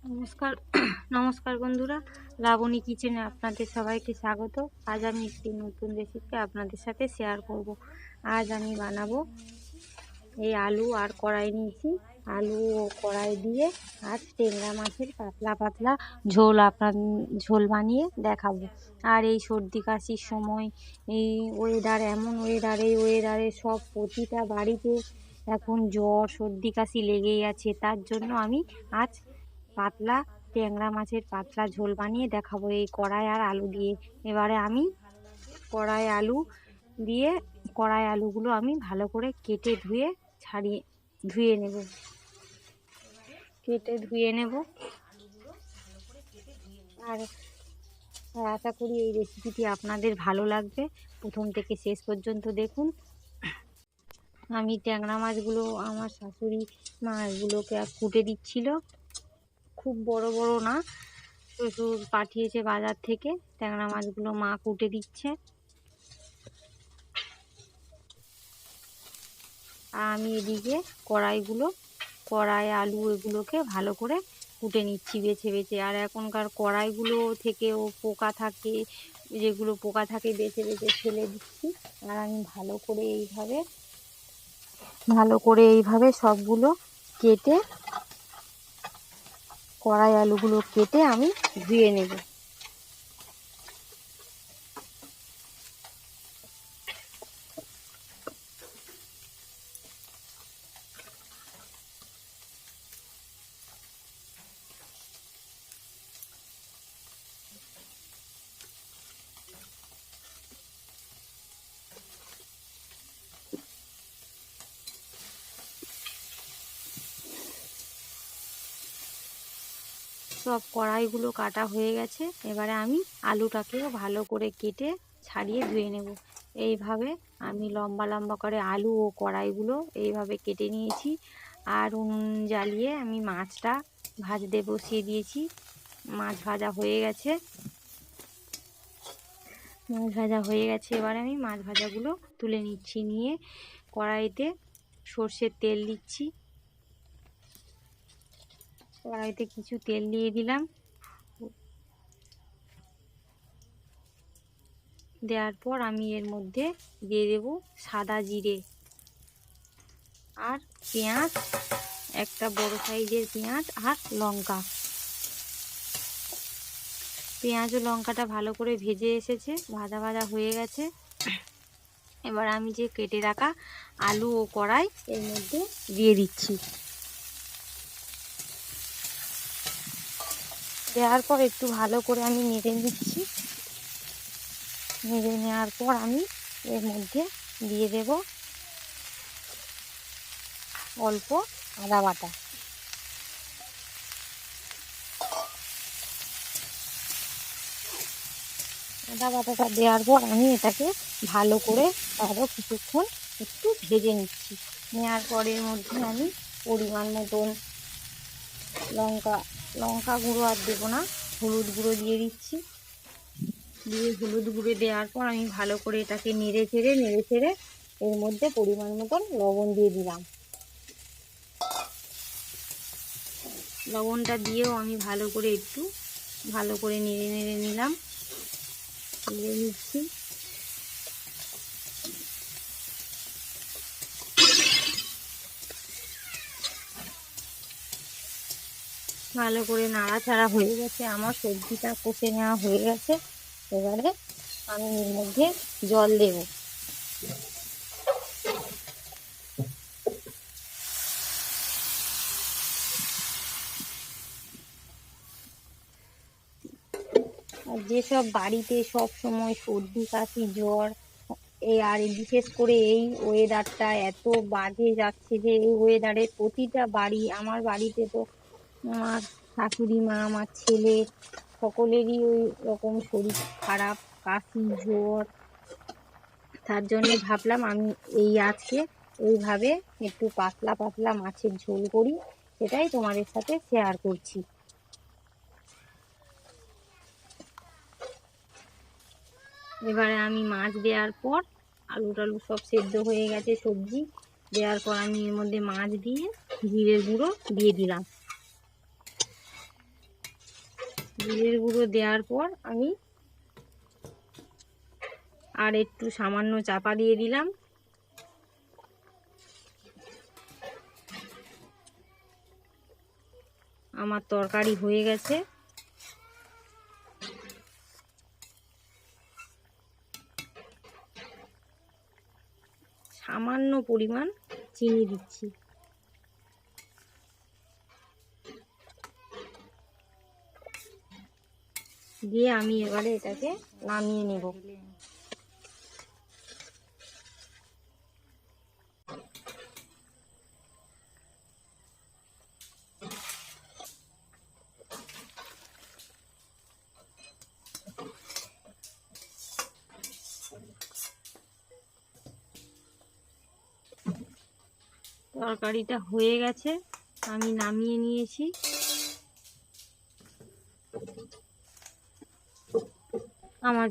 নমস্কার নমস্কার বন্ধুরা, লাবণী কিচেনে আপনাদের সবাইকে স্বাগত। আজ আমি একটি নতুন রেসিপি আপনাদের সাথে শেয়ার করব। আজ আমি বানাবো এই আলু আর কড়াই নিয়েছি, আলু ও কড়াই দিয়ে আজ ট্যাংরা মাছের পাতলা পাতলা ঝোল বানিয়ে দেখাবো। আর এই সর্দি কাশির সময় এই ওয়েদার, এমন ওয়েদারে সব প্রতিটা বাড়িতে এখন জ্বর সর্দি কাশি লেগেই আছে। তার জন্য আমি আজ পাতলা ট্যাংরা মাছের পাতলা ঝোল বানিয়ে দেখাবো এই কড়াই আর আলু দিয়ে। এবারে আমি কড়াই আলু দিয়ে কড়াই আলুগুলো আমি ভালো করে কেটে ধুয়ে নেব। আর আশা করি এই রেসিপিটি আপনাদের ভালো লাগবে। প্রথম থেকে শেষ পর্যন্ত দেখুন। আমি ট্যাংরা মাছগুলো আমার শাশুড়ি মা এগুলোকে কুটে দিচ্ছিল, খুব বড় বড় না, শ্বশুর পাঠিয়েছে বাজার থেকে। ট্যাংরা মাছগুলো মা কুটে দিচ্ছে আর আমি এদিকে কড়াই আলু এগুলোকে ভালো করে কুটে নিচ্ছি বেছে বেছে। আর এখনকার কড়াইগুলো থেকেও পোকা থাকে, যেগুলো পোকা থাকে বেছে বেছে ফেলে দিচ্ছি। আর আমি ভালো করে এইভাবে সবগুলো কেটে, কড়াই আলুগুলো কেটে আমি ধুয়ে নেব। সব কড়াইগুলো কাটা হয়ে গেছে। এবারে আমি আলুটাকেও ভালো করে কেটে ছাড়িয়ে ধুয়ে নেব। এইভাবে আমি লম্বা লম্বা করে আলু ও কড়াইগুলো এইভাবে কেটে নিয়েছি। আর উনুন জ্বালিয়ে আমি মাছটা ভাজতে বসিয়ে দিয়েছি। মাছ ভাজা হয়ে গেছে। এবারে আমি মাছ ভাজাগুলো তুলে নিচ্ছি। নিয়ে কড়াইতে সর্ষের তেল দিচ্ছি। কড়াইতে কিছু তেল দিয়ে দিলাম। দেওয়ার পর আমি এর মধ্যে দিয়ে দেব সাদা জিরে আর পেঁয়াজ, একটা বড় সাইজের পেঁয়াজ আর লঙ্কা। পেঁয়াজ ও লঙ্কাটা ভালো করে ভেজে এসেছে, ভাজা ভাজা হয়ে গেছে। এবার আমি যে কেটে রাখা আলু ও কড়াই এর মধ্যে দিয়ে দিচ্ছি। দেওয়ার পর একটু ভালো করে আমি নেড়ে নিচ্ছি। নেড়ে নেওয়ার পর আমি এর মধ্যে দিয়ে দেব অল্প আদা বাটা। আদা বাটাটা দেওয়ার পর আমি এটাকে ভালো করে আরও কিছুক্ষণ একটু ভেজে নিচ্ছি। নেওয়ার পরের মধ্যে আমি পরিমাণ মতন লঙ্কা গুঁড়ো আর দেবো না, হলুদ গুঁড়ো দিয়ে দিচ্ছি। দিয়ে হলুদ গুঁড়ো দেওয়ার পর আমি ভালো করে এটাকে নেড়ে চেড়ে এর মধ্যে পরিমাণ মতন লবণ দিয়ে দিলাম। লবণটা দিয়েও আমি ভালো করে নেড়ে নিলাম, নেড়ে নিচ্ছি। ভালো করে নাড়াচাড়া হয়ে গেছে, আমার সবজিটা কষে নেওয়া হয়ে গেছে। এবারে আমি এর মধ্যে জল দেব। আর যেসব বাড়িতে সব সময় সর্দি কাশি জ্বর, আর বিশেষ করে এই ওয়েদারটা এত বাজে যাচ্ছে যে এই ওয়েদারে প্রতিটা বাড়ি, আমার বাড়িতে তো আমার শাশুড়ি মা, আমার ছেলে, সকলেরই ওই রকম শরীর খারাপ, কাশি জ্বর। তার জন্য ভাবলাম আমি আজকে এইভাবে একটু পাতলা পাতলা মাছের ঝোল করি, সেটাই তোমাদের সাথে শেয়ার করছি। এবারে আমি মাছ দেওয়ার পর আলু টালু সব সেদ্ধ হয়ে গেছে, সবজি দেওয়ার পর আমি এর মধ্যে মাছ দিয়ে জিরের গুঁড়ো দিয়ে দিলাম। জিরের গুঁড়ো দেওয়ার পর আমি আর একটু সামান্য চাপা দিয়ে দিলাম। আমার তরকারি হয়ে গেছে। সামান্য পরিমাণ চিনি দিচ্ছি। দিয়ে আমি এবারে এটাকে নামিয়ে নেব। তরকারিটা হয়ে গেছে, আমি নামিয়ে নিয়েছি। আমার